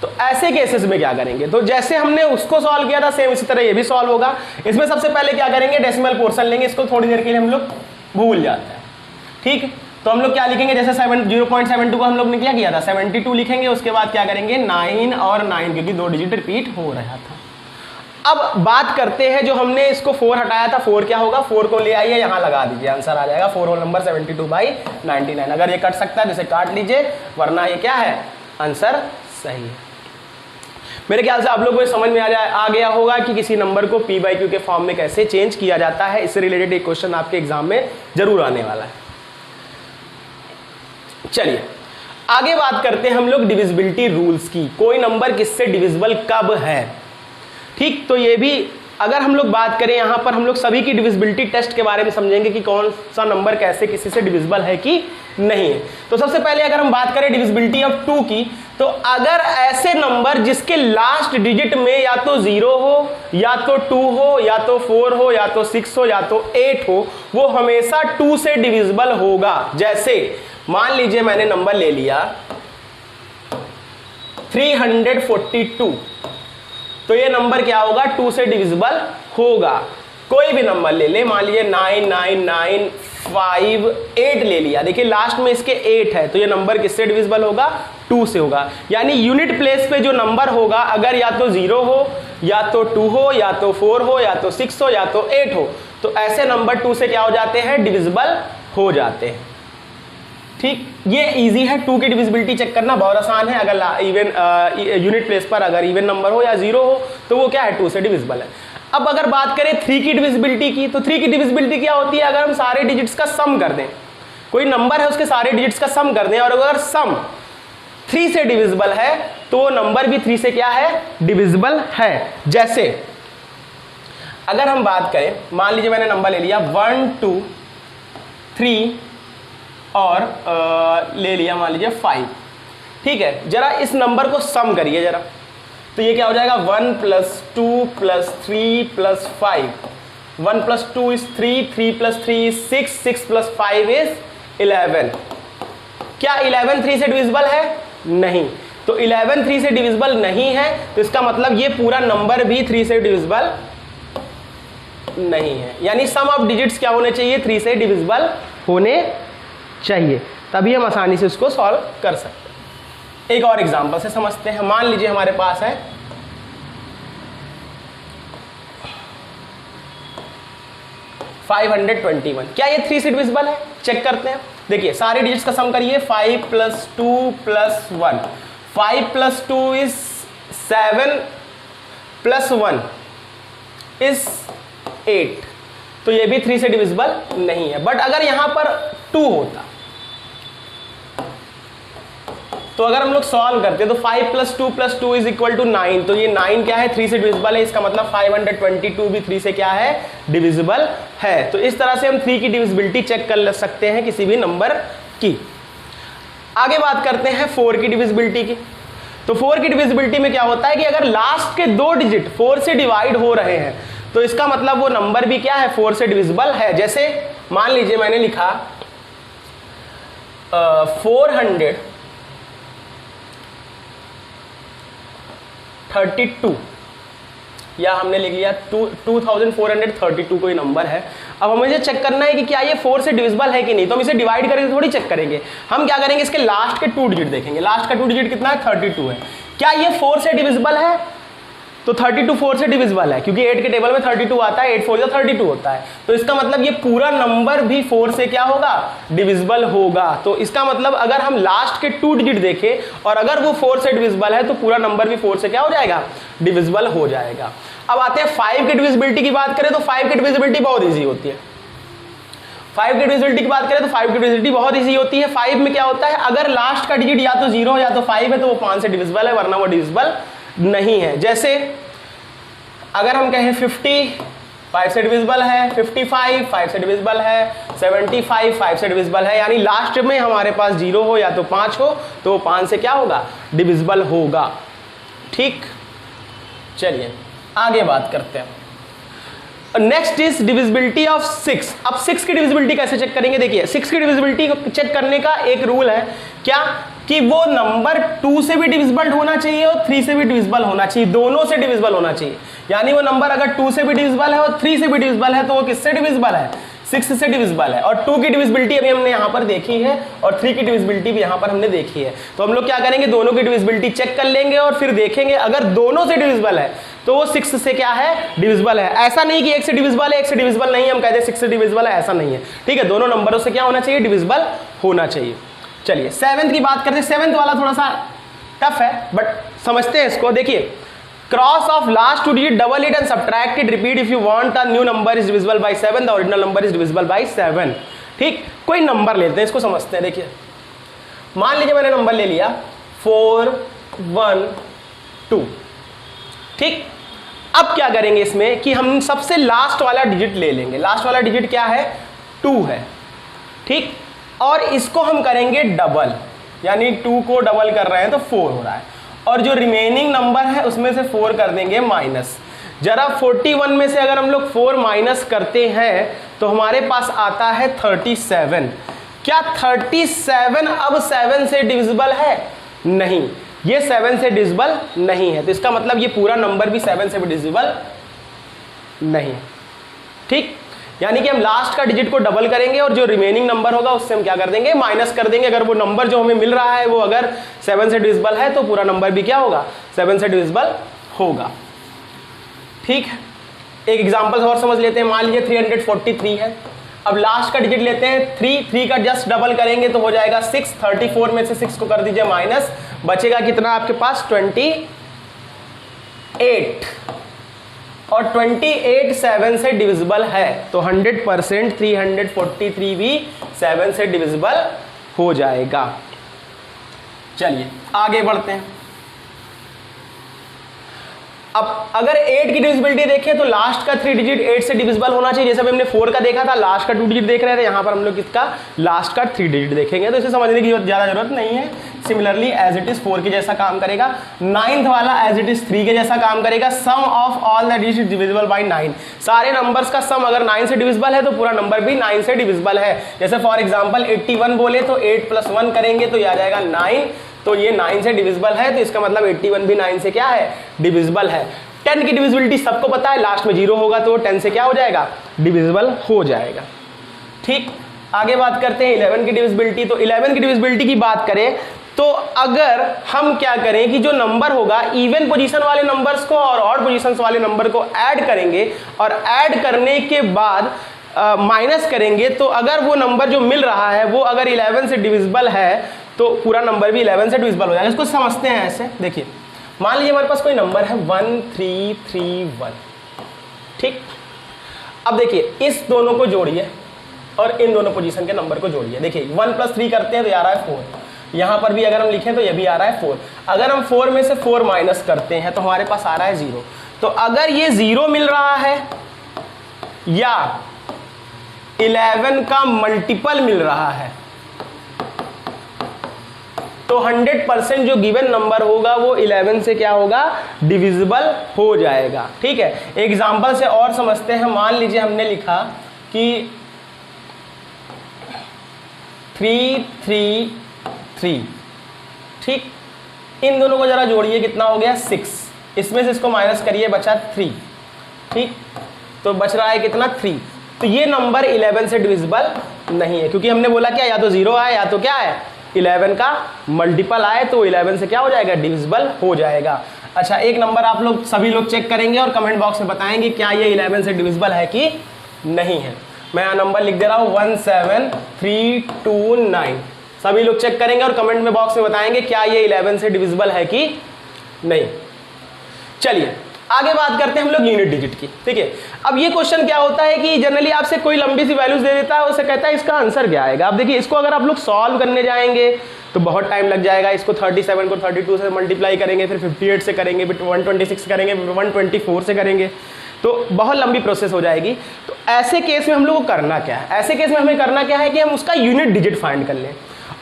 तो ऐसे केसेस में क्या करेंगे, तो जैसे हमने उसको सॉल्व किया था सेम इसी तरह ये भी सॉल्व होगा। इसमें सबसे पहले क्या करेंगे, डेसिमल पोर्शन लेंगे, इसको थोड़ी देर के लिए हम लोग भूल जाते हैं, ठीक। तो हम लोग क्या लिखेंगे, जैसे 0.72 को हम लोग ने क्या किया था 72 लिखेंगे, उसके बाद क्या करेंगे 9 और 9, क्योंकि 2 डिजिट रिपीट हो रहा था। अब बात करते हैं, जो हमने इसको 4 हटाया था, 4 क्या होगा, 4 को ले आइए यहाँ लगा दीजिए, आंसर आ जाएगा 4 होल नंबर 72/99। अगर ये कट सकता है तो इसे काट लीजिए, वरना ये क्या है, आंसर सही है। मेरे ख्याल से आप लोगों को समझ में आ गया होगा कि किसी नंबर को p/q के फॉर्म में कैसे चेंज किया जाता है। इससे रिलेटेड एक क्वेश्चन आपके एग्जाम में जरूर आने वाला है। चलिए आगे बात करते हैं हम लोग डिविजिबिलिटी रूल्स की, कोई नंबर किससे डिविजिबल कब है, ठीक। तो ये भी अगर हम लोग बात करें, यहाँ पर हम लोग सभी की डिविजिबिलिटी टेस्ट के बारे में समझेंगे कि कौन सा नंबर कैसे किसी से डिविजिबल है कि नहीं है। तो सबसे पहले अगर हम बात करें डिविजिबिलिटी ऑफ 2 की, तो अगर ऐसे नंबर जिसके लास्ट डिजिट में या तो 0 हो, या तो 2 हो, या तो 4 हो, या तो 6 हो, या तो 8 हो, वो हमेशा 2 से डिविजिबल होगा। जैसे मान लीजिए मैंने नंबर ले लिया 342, तो ये नंबर क्या होगा, 2 से डिविजिबल होगा। कोई भी नंबर ले ले, मान लीजिए 99958 ले लिया, देखिए लास्ट में इसके 8 है, तो ये नंबर किससे डिविजिबल होगा, 2 से होगा। यानी यूनिट प्लेस पे जो नंबर होगा, अगर या तो 0 हो, या तो 2 हो, या तो 4 हो, या तो 6 हो, या तो 8 हो, तो ऐसे नंबर 2 से क्या हो जाते हैं, डिविजिबल हो जाते हैं, ठीक। ये इजी है, 2 की डिविजिबिलिटी चेक करना बहुत आसान है। अगर इवन यूनिट प्लेस पर अगर इवन नंबर हो या 0 हो तो वो क्या है, 2 से डिविजिबल है। अब अगर बात करें 3 की डिविजिबिलिटी की, तो 3 की डिविजिबिलिटी क्या होती है, अगर हम सारे डिजिट्स का सम कर दें, कोई नंबर है उसके सारे डिजिट्स का सम कर दें, और अगर सम 3 से डिविजिबल है तो वो नंबर भी 3 से क्या है, डिविजिबल है। जैसे अगर हम बात करें, मान लीजिए मैंने नंबर ले लिया 1 2 3 और ले लिया मान लीजिए 5, ठीक है। जरा इस नंबर को सम करिए जरा, तो ये क्या हो जाएगा, 1 + 2 + 3 + 5, 1 + 2 is 3, 3 + 3 is 6, 6 + 5 is 11। क्या 11 3 से डिविजिबल है, नहीं, तो 11 3 से डिविजिबल नहीं है, तो इसका मतलब ये पूरा नंबर भी 3 से डिविजिबल नहीं है। यानी सम ऑफ डिजिट्स क्या होने चाहिए, 3 से डिविजिबल होने चाहिए, तभी हम आसानी से उसको सॉल्व कर सकते हैं। एक और एग्जांपल से समझते हैं। मान लीजिए हमारे पास है 521, क्या ये 3 से डिविजिबल है, चेक करते हैं। देखिए सारे डिजिट्स का सम करिए, 5 + 2 + 1, 5 + 2 इज 7 + 1 इज 8, तो ये भी 3 से डिविजिबल नहीं है। बट अगर यहां पर 2 होता तो अगर हम लोग सॉल्व करते तो 5 + 2 + 2 = 9, तो ये 9 क्या है 3 से डिविजिबल है, इसका मतलब 522 भी 3 से क्या है डिविजिबल है। तो इस तरह से हम 3 की डिविजिबिलिटी चेक कर सकते हैं किसी भी नंबर की। आगे बात करते हैं 4 की डिविजिबिलिटी की। तो 4 की डिविजिबिलिटी में क्या होता है कि अगर लास्ट के 2 डिजिट 4 से डिवाइड हो रहे हैं तो इसका मतलब वो नंबर भी क्या है 4 से डिविजिबल है। जैसे मान लीजिए मैंने लिखा 432 या हमने लिख लिया 2432 कोई नंबर है। अब हमें ये चेक करना है कि क्या ये 4 से डिविजिबल है कि नहीं, तो हम इसे डिवाइड करेंगे थोड़ी चेक करेंगे। हम क्या करेंगे इसके लास्ट के 2 डिजिट देखेंगे। लास्ट का 2 डिजिट कितना है 32 है, क्या ये 4 से डिविजिबल है, तो 32 4 से डिविजिबल है क्योंकि 8 के टेबल में 32 आता है, 8 4 या 32 होता है। तो इसका मतलब ये पूरा नंबर भी 4 से क्या होगा डिविजिबल होगा। तो इसका मतलब अगर हम लास्ट के 2 डिजिट देखें और अगर वो 4 से डिविजिबल है तो पूरा नंबर भी 4 से क्या हो जाएगा डिविजिबल हो जाएगा। अब आते हैं 5 की डिविजिबिलिटी की बात करें तो 5 की डिविजिबिलिटी बहुत ईजी होती है। 5 की डिविजिबिलिटी की बात करें तो 5 की डिविजिबिलिटी बहुत ईजी होती है। 5 में क्या होता है अगर लास्ट का डिजिट या तो 0 या तो 5 है तो वो 5 से डिविजिबल है, वरना वो डिविजिबल नहीं है। जैसे अगर हम कहें 50 5 से डिविजिबल है, 55 5 से डिविजिबल है, 75 5 से डिविजिबल है, यानी लास्ट में हमारे पास 0 हो या तो 5 हो तो वो 5 से क्या होगा डिविजिबल होगा। ठीक, चलिए आगे बात करते हैं। Next is divisibility of 6। अब 6 की डिविजिबिलिटी कैसे चेक करेंगे, देखिए 6 की डिविजिबिलिटी को चेक करने का एक रूल है क्या कि वो नंबर 2 से भी डिविजिबल होना चाहिए और 3 से भी डिविजिबल होना चाहिए, दोनों से डिविजिबल होना चाहिए। यानी वो नंबर अगर 2 से भी डिविजिबल है और 3 से भी डिविजिबल है तो वो किससे डिविजिबल है 6 से डिविजिबल है। और 2 की डिविजिबिलिटी अभी हमने यहाँ पर देखी है और 3 की डिविजिबिलिटी भी यहाँ पर हमने देखी है। तो हम लोग क्या करेंगे दोनों की डिविजिबिलिटी चेक कर लेंगे और फिर देखेंगे अगर दोनों से डिविजिबल है तो वो 6 से क्या है डिविजिबल है। ऐसा नहीं कि 1 से डिविजिबल है 1 से डिविजिबल नहीं, हम कहते हैं 6 से डिविजिबल है, ऐसा नहीं है। ठीक है, दोनों नंबरों से क्या होना चाहिए डिविजिबल होना चाहिए। चलिए 7th की बात करते हैं। 7th वाला थोड़ा सा टफ है बट समझते हैं इसको। देखिए cross of last 2 digit, double it and subtract it, repeat if you want a new number is divisible by 7, the original number is divisible by 7। ठीक, कोई नंबर लेते हैं, इसको समझते हैं। देखिए मान लीजिए मैंने नंबर ले लिया 4 1 2। ठीक, अब क्या करेंगे इसमें कि हम सबसे लास्ट वाला डिजिट ले लेंगे। लास्ट वाला डिजिट क्या है 2 है। ठीक, और इसको हम करेंगे डबल, यानी 2 को डबल कर रहे हैं तो 4 हो रहा है, और जो रिमेनिंग नंबर है उसमें से 4 कर देंगे माइनस। जरा 41 में से अगर हम लोग 4 माइनस करते हैं तो हमारे पास आता है 37। क्या 37 अब 7 से डिविजिबल है? नहीं, ये 7 से डिविजिबल नहीं है। तो इसका मतलब ये पूरा नंबर भी 7 से भी डिविजिबल नहीं है। ठीक, यानी कि हम लास्ट का डिजिट को डबल करेंगे और जो रिमेनिंग नंबर होगा उससे हम क्या कर देंगे माइनस कर देंगे। अगर वो नंबर जो हमें मिल रहा है वो अगर 7 से डिविजिबल है तो पूरा नंबर भी क्या होगा 7 से डिविजिबल होगा। ठीक है, एक एग्जांपल और समझ लेते हैं। मान लीजिए 343 है। अब लास्ट का डिजिट लेते हैं 3 का जस्ट डबल करेंगे तो हो जाएगा 6। 34 में से 6 को कर दीजिए माइनस, बचेगा कितना आपके पास 28, और 28 7 से डिविजिबल है तो 100% 343 भी 7 से डिविजिबल हो जाएगा। चलिए आगे बढ़ते हैं। अब अगर 8 की डिविजिबिलिटी देखें तो लास्ट का 3 डिजिट 8 से डिविजिबल होना चाहिए। जैसे हमने 4 का देखा था, लास्ट का 2 डिजिट देख रहे थे, यहाँ पर हम लोग इसका लास्ट का 3 डिजिट देखेंगे। तो इसे समझने की ज़्यादा जरूरत नहीं है। सिमिलरली एज इट इज 4 के जैसा काम करेगा। 9th वाला एज इट इज 3 के जैसा काम करेगा। Sum of all the digit divisible by 9। सारे नंबर्स का सम अगर 9 से डिविजिबल है तो पूरा नंबर भी 9 से डिविजिबल है। जैसे फॉर एग्जाम्पल 81 बोले तो 8 + 1 करेंगे तो ये आ जाएगा 9, तो ये 9 से डिविजिबल है। तो इसका मतलब 81 भी 9 से क्या है डिविजिबल है। 10 की डिविजिबिलिटी सबको पता है, लास्ट में 0 होगा तो 10 से क्या हो जाएगा डिविजिबल हो जाएगा। ठीक, आगे बात करते हैं 11 की डिविजिबिलिटी। तो 11 की डिविजिबिलिटी की बात करें तो अगर हम क्या करें कि जो नंबर होगा इवन पोजीशन वाले नंबर्स को और ऑड पोजीशंस वाले नंबर को ऐड करेंगे और ऐड करने के बाद माइनस करेंगे तो अगर वो नंबर जो मिल रहा है वो अगर 11 से डिविजिबल है तो पूरा नंबर भी 11 से डिविजिबल हो जाएगा। इसको समझते हैं ऐसे, देखिए मान लीजिए हमारे पास कोई नंबर है 1331, ठीक। अब देखिए इस दोनों को जोड़िए और इन दोनों पोजीशन के नंबर को जोड़िए। देखिए 1 + 3 करते हैं तो आ रहा है 4, यहाँ पर भी अगर हम लिखें तो ये भी आ रहा है 4। अगर हम 4 में से 4 माइनस करते हैं तो हमारे पास आ रहा है 0। तो अगर ये 0 मिल रहा है या 11 का मल्टीपल मिल रहा है तो 100% जो गिवन नंबर होगा वो 11 से क्या होगा, डिविजिबल हो जाएगा, ठीक है। एग्जाम्पल से और समझते हैं। मान लीजिए हमने लिखा कि 333, ठीक। इन दोनों को जरा जोड़िए, कितना हो गया 6, इसमें से इसको माइनस करिए, बचा 3, ठीक। तो बच रहा है कितना 3। तो ये नंबर 11 से डिविजिबल नहीं है, क्योंकि हमने बोला क्या, या तो 0 आए या तो क्या है 11 का मल्टीपल आए, तो 11 से क्या हो जाएगा, डिविजिबल हो जाएगा। अच्छा, एक नंबर आप लोग सभी लोग चेक करेंगे और कमेंट बॉक्स में बताएंगे क्या ये 11 से डिविजिबल है कि नहीं है। मैं यहाँ नंबर लिख दे रहा हूँ 17329। सभी लोग चेक करेंगे और कमेंट में बॉक्स में बताएंगे क्या ये 11 से डिविजिबल है कि नहीं। चलिए आगे बात करते हैं हम लोग यूनिट डिजिट की, ठीक है। अब ये क्वेश्चन क्या होता है कि जनरली आपसे कोई लंबी सी वैल्यूज दे देता है, उसे कहता है इसका आंसर क्या आएगा। अब देखिए इसको अगर आप लोग सॉल्व करने जाएंगे तो बहुत टाइम लग जाएगा। इसको 37 को 32 से मल्टीप्लाई करेंगे, फिर 58 से करेंगे, फिर 126 करेंगे, फिर 124 से करेंगे, तो बहुत लंबी प्रोसेस हो जाएगी। तो ऐसे केस में हम लोग को करना क्या है, ऐसे केस में हमें करना क्या है कि हम उसका यूनिट डिजिट फाइंड कर लें,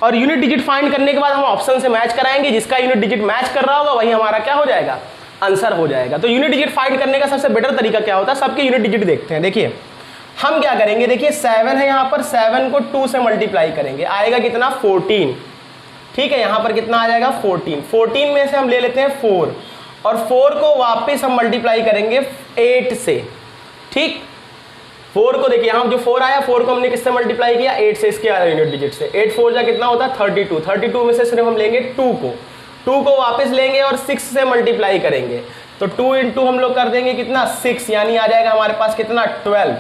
और यूनिट डिजिट फाइंड करने के बाद हम ऑप्शन से मैच कराएंगे, जिसका यूनिट डिजिट मैच कर रहा होगा वही हमारा क्या हो जाएगा, आंसर हो जाएगा। तो यूनिट डिजिट फाइंड करने का सबसे बेटर तरीका क्या होता है, सबके यूनिट डिजिट देखते हैं। देखिए हम क्या करेंगे, देखिए 7 है यहाँ पर, 7 को 2 से मल्टीप्लाई करेंगे, आएगा कितना 14, ठीक है। यहाँ पर कितना आ जाएगा 14। 14 में से हम ले लेते हैं 4, और 4 को वापस हम मल्टीप्लाई करेंगे 8 से, ठीक। 4 को देखिए यहाँ जो 4 आया, 4 को हमने किससे मल्टीप्लाई किया, 8 से, इसके आया यूनिट डिजिट से। 8 4 जा कितना होता है 32। 32 में से सिर्फ हम लेंगे 2 को वापस लेंगे और 6 से मल्टीप्लाई करेंगे, तो 2 × हम लोग कर देंगे कितना 6, यानी आ जाएगा हमारे पास कितना 12।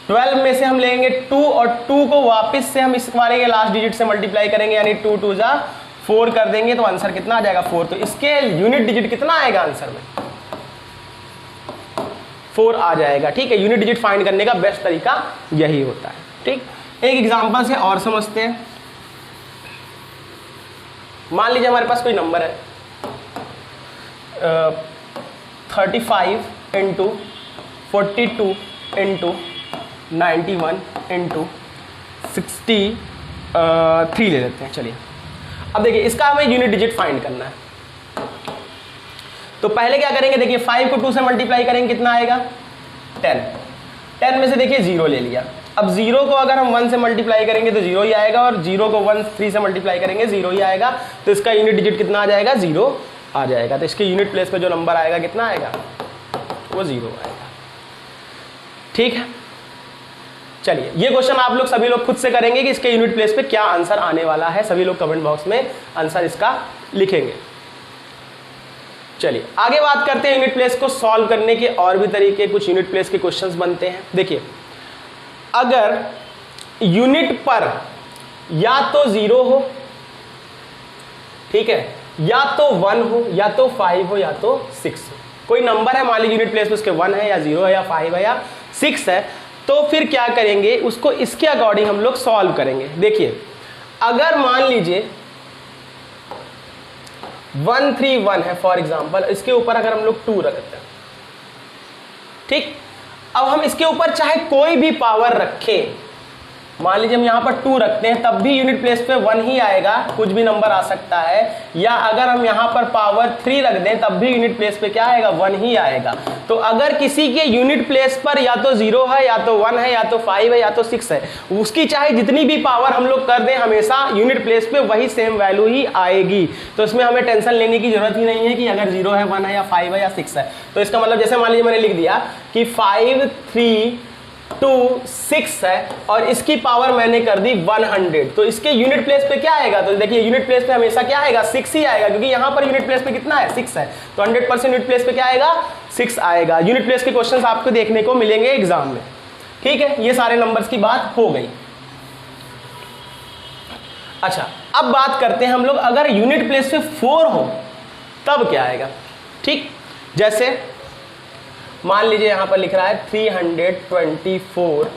12 में से हम लेंगे 2 और 2 को वापस से हम इस बारे के लास्ट डिजिट से मल्टीप्लाई करेंगे, यानी 2 2 जा 4 कर देंगे, तो आंसर कितना आ जाएगा 4। तो इसके यूनिट डिजिट कितना आएगा आंसर में, 4 आ जाएगा, ठीक है। यूनिट डिजिट फाइंड करने का बेस्ट तरीका यही होता है, ठीक। एक एग्जांपल से और समझते हैं। मान लीजिए हमारे पास कोई नंबर है 35 × 42 × 91 × 63 ले लेते हैं। चलिए अब देखिए इसका हमें यूनिट डिजिट फाइंड करना है। तो पहले क्या करेंगे, देखिए 5 को 2 से मल्टीप्लाई करेंगे, कितना आएगा 10। 10 में से देखिए 0 ले लिया। अब 0 को अगर हम 1 से मल्टीप्लाई करेंगे तो 0 ही आएगा, और 0 को 3 से मल्टीप्लाई करेंगे 0 ही आएगा। तो इसका यूनिट डिजिट कितना आ जाएगा, 0 आ जाएगा। तो इसके यूनिट प्लेस पे जो नंबर आएगा कितना आएगा, वो 0 आएगा, ठीक है। चलिए ये क्वेश्चन आप लोग सभी लोग खुद से करेंगे कि इसके यूनिट प्लेस पे क्या आंसर आने वाला है। सभी लोग कमेंट बॉक्स में आंसर इसका लिखेंगे। चलिए आगे बात करते हैं यूनिट प्लेस को सॉल्व करने के और भी तरीके, कुछ यूनिट प्लेस के क्वेश्चंस बनते हैं। देखिए अगर यूनिट पर या तो 0 हो, ठीक है, या तो 1 हो, या तो 5 हो, या तो 6 हो। कोई नंबर है, मान लीजिए यूनिट प्लेस में उसके 1 है या 0 है या 5 है या 6 है, तो फिर क्या करेंगे, उसको इसके अकॉर्डिंग हम लोग सॉल्व करेंगे। देखिए अगर मान लीजिए 131 है फॉर एग्जांपल, इसके ऊपर अगर हम लोग 2 रखते हैं, ठीक। अब हम इसके ऊपर चाहे कोई भी पावर रखें, मान लीजिए हम यहाँ पर 2 रखते हैं, तब भी यूनिट प्लेस पे 1 ही आएगा, कुछ भी नंबर आ सकता है। या अगर हम यहाँ पर पावर 3 रख दें तब भी यूनिट प्लेस पे क्या आएगा, 1 ही आएगा। तो अगर किसी के यूनिट प्लेस पर या तो 0 है, या तो 1 है, या तो 5 है, या तो 6 है, उसकी चाहे जितनी भी पावर हम लोग कर दें, हमेशा यूनिट प्लेस पे वही सेम वैल्यू ही आएगी। तो इसमें हमें टेंशन लेने की जरूरत ही नहीं है कि अगर 0 है, 1 है, या 5 है, या 6 है। तो इसका मतलब जैसे मान लीजिए मैंने लिख दिया कि 5 3 2 6 है और इसकी पावर मैंने कर दी 100, तो इसके यूनिट प्लेस पे क्या आएगा, तो देखिए यूनिट प्लेस पे हमेशा क्या आएगा, 6 ही आएगा, क्योंकि यहाँ पर यूनिट प्लेस पे कितना है, 6 है। तो 100% यूनिट प्लेस पे क्या आएगा, 6 आएगा। यूनिट प्लेस के क्वेश्चंस आपको देखने को मिलेंगे एग्जाम में। ठीक है, ये सारे नंबर्स की बात हो गई। अच्छा, अब बात करते हैं हम लोग अगर यूनिट प्लेस पे 4 हो तब क्या आएगा। ठीक, जैसे मान लीजिए यहां पर लिख रहा है 324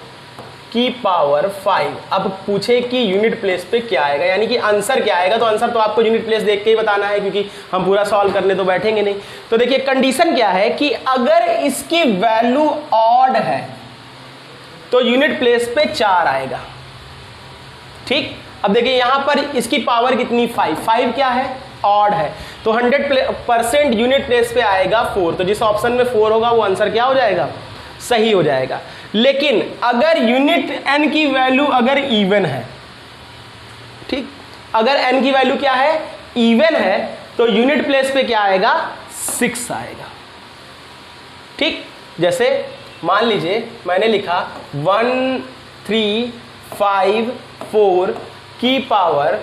की पावर 5। अब पूछे कि यूनिट प्लेस पे क्या आएगा, यानी कि आंसर क्या आएगा, तो आंसर तो आपको यूनिट प्लेस देख के ही बताना है, क्योंकि हम पूरा सॉल्व करने तो बैठेंगे नहीं। तो देखिए कंडीशन क्या है कि अगर इसकी वैल्यू ऑड है तो यूनिट प्लेस पे 4 आएगा। ठीक, अब देखिए यहां पर इसकी पावर कितनी 5 क्या है, ऑड है, तो 100% यूनिट प्लेस पे आएगा 4। तो जिस ऑप्शन में 4 होगा वो आंसर क्या हो जाएगा, सही हो जाएगा। लेकिन अगर यूनिट n की वैल्यू अगर इवन है, ठीक, अगर n की वैल्यू क्या है, इवन है, तो यूनिट प्लेस पे क्या आएगा, 6 आएगा। ठीक, जैसे मान लीजिए मैंने लिखा 1 3 5 4 की पावर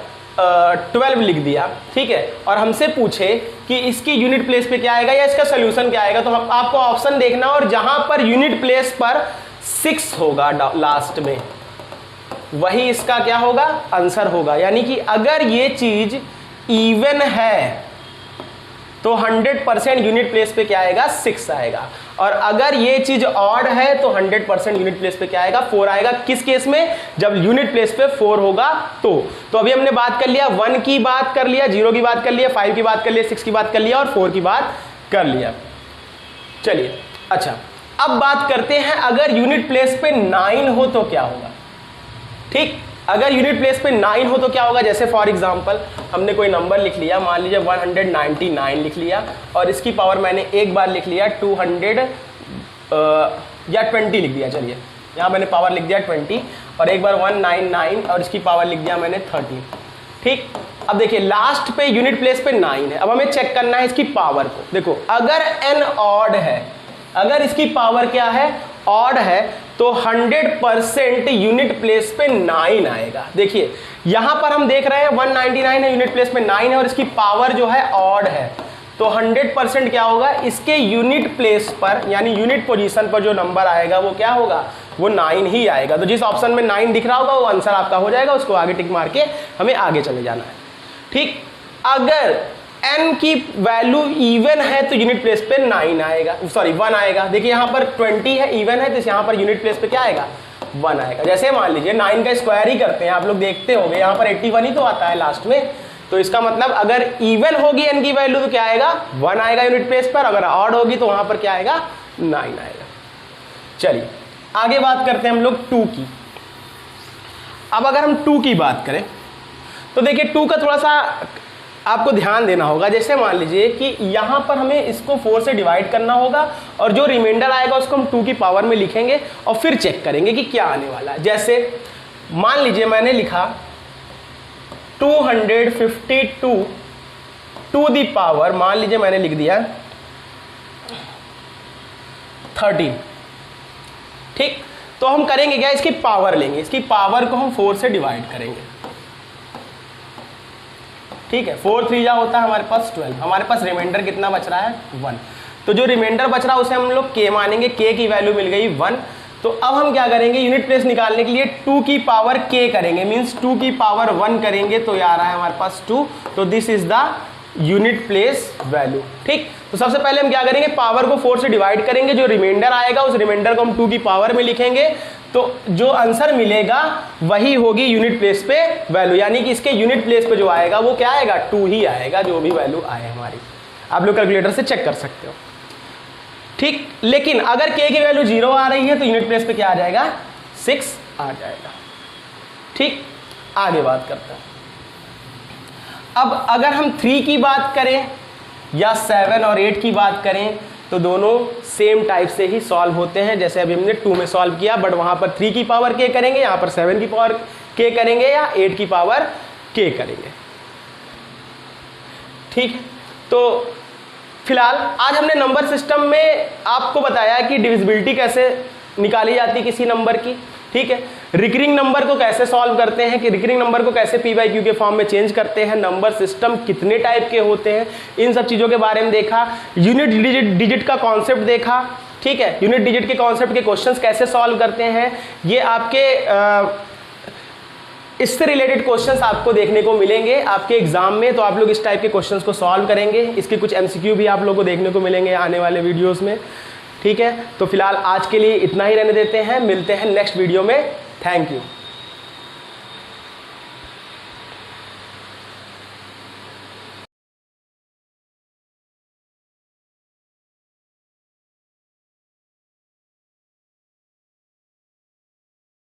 12 लिख दिया। ठीक है, और हमसे पूछे कि इसकी यूनिट प्लेस पे क्या आएगा या इसका सोल्यूशन क्या आएगा, तो आपको ऑप्शन देखना, और जहां पर यूनिट प्लेस पर 6 होगा लास्ट में, वही इसका क्या होगा, आंसर होगा। यानी कि अगर ये चीज इवन है तो 100% यूनिट प्लेस पे क्या आएगा, 6 आएगा, और अगर ये चीज ऑड है तो 100% यूनिट प्लेस पे क्या आएगा, 4 आएगा। किस केस में, जब यूनिट प्लेस पे 4 होगा तो अभी हमने बात कर लिया, 1 की बात कर लिया, 0 की बात कर लिया, 5 की बात कर लिया, 6 की बात कर लिया और 4 की बात कर लिया। चलिए, अच्छा अब बात करते हैं अगर यूनिट प्लेस पे 9 हो तो क्या होगा। ठीक, अगर यूनिट प्लेस पे 9 हो तो क्या होगा। जैसे फॉर एग्जांपल हमने कोई नंबर लिख लिया, मान लीजिए 199 लिख लिया, और इसकी पावर मैंने एक बार लिख लिया 200 या 20 लिख दिया। चलिए यहाँ मैंने पावर लिख दिया 20, और एक बार 199 और इसकी पावर लिख दिया मैंने 30। ठीक, अब देखिए लास्ट पे यूनिट प्लेस पे 9 है, अब हमें चेक करना है इसकी पावर को। देखो अगर n ऑड है, अगर इसकी पावर क्या है, ऑड है, तो 100% यूनिट प्लेस पे 9 आएगा। देखिए यहां पर हम देख रहे हैं 199 है, यूनिट प्लेस पे 9 है, और इसकी पावर जो है ऑड है, तो 100% क्या होगा, इसके यूनिट प्लेस पर यानी यूनिट पोजीशन पर जो नंबर आएगा वो क्या होगा, वो 9 ही आएगा। तो जिस ऑप्शन में 9 दिख रहा होगा वो आंसर आपका हो जाएगा, उसको आगे टिक मार के हमें आगे चले जाना है। ठीक, अगर n की वैल्यू इवन है तो यूनिट प्लेस पे 9 आएगा, सॉरी 1 आएगा। देखिए यहाँ पर 20 है, इवन है, तो यहाँ पर यूनिट प्लेस पे क्या आएगा, 1 आएगा। जैसे मान लीजिए 9 का स्क्वायर ही करते हैं, आप लोग देखते होंगे यहाँ पर 81 ही तो आता है लास्ट में, तो इसका मतलब अगर इवन होगी n की वैल्यू तो क्या आएगा, 1 आएगा यूनिट प्लेस पर, अगर ऑड होगी तो वहां पर क्या आएगा, 9 आएगा। चलिए आगे बात करते हैं हम लोग 2 की। अब अगर हम 2 की बात करें तो देखिए 2 का थोड़ा सा आपको ध्यान देना होगा। जैसे मान लीजिए कि यहां पर हमें इसको 4 से डिवाइड करना होगा, और जो रिमाइंडर आएगा उसको हम 2 की पावर में लिखेंगे और फिर चेक करेंगे कि क्या आने वाला है। जैसे मान लीजिए मैंने लिखा 252 टू दी पावर, मान लीजिए मैंने लिख दिया 13। ठीक, तो हम करेंगे क्या, इसकी पावर लेंगे, इसकी पावर को हम 4 से डिवाइड करेंगे। ठीक है, 4 3 जा होता है हमारे पास 12, हमारे पास रिमाइंडर कितना बच रहा है, 1। तो जो रिमाइंडर बच रहा है उसे हम लोग k मानेंगे, k की वैल्यू मिल गई 1। तो अब हम क्या करेंगे, यूनिट प्लेस निकालने के लिए 2 की पावर k करेंगे, मींस 2 की पावर 1 करेंगे, तो ये आ रहा है हमारे पास 2। तो this is the unit place value. ठीक, तो सबसे पहले हम क्या करेंगे, पावर को 4 से डिवाइड करेंगे, जो रिमाइंडर आएगा उस रिमाइंडर को हम 2 की पावर में लिखेंगे, तो जो आंसर मिलेगा वही होगी यूनिट प्लेस पे वैल्यू, यानी कि इसके यूनिट प्लेस पे जो आएगा वो क्या आएगा, 2 ही आएगा, जो भी वैल्यू आए हमारी। आप लोग कैलकुलेटर से चेक कर सकते हो। ठीक, लेकिन अगर k की वैल्यू 0 आ रही है तो यूनिट प्लेस पे क्या आ जाएगा, 6 आ जाएगा। ठीक, आगे बात करते हैं। अब अगर हम 3 की बात करें या 7 और 8 की बात करें तो दोनों सेम टाइप से ही सॉल्व होते हैं। जैसे अभी हमने 2 में सॉल्व किया, बट वहां पर 3 की पावर k करेंगे, यहाँ पर 7 की पावर k करेंगे या 8 की पावर k करेंगे। ठीक है, तो फिलहाल आज हमने नंबर सिस्टम में आपको बताया कि डिविजिबिलिटी कैसे निकाली जाती है किसी नंबर की। ठीक है, रिकरिंग नंबर को कैसे सॉल्व करते हैं, कि रिकरिंग नंबर को कैसे p बाई क्यू के फॉर्म में चेंज करते हैं, नंबर सिस्टम कितने टाइप के होते हैं, इन सब चीज़ों के बारे में देखा। यूनिट डिजिट का कॉन्सेप्ट देखा। ठीक है। यूनिट डिजिट के कॉन्सेप्ट के क्वेश्चंस कैसे सॉल्व करते हैं, ये आपके इससे रिलेटेड क्वेश्चंस आपको देखने को मिलेंगे आपके एग्जाम में, तो आप लोग इस टाइप के क्वेश्चंस को सॉल्व करेंगे। इसके कुछ एमसीक्यू भी आप लोगों को देखने को मिलेंगे आने वाले वीडियोस में, ठीक है। तो फिलहाल आज के लिए इतना ही रहने देते हैं, मिलते हैं नेक्स्ट वीडियो में। Thank you.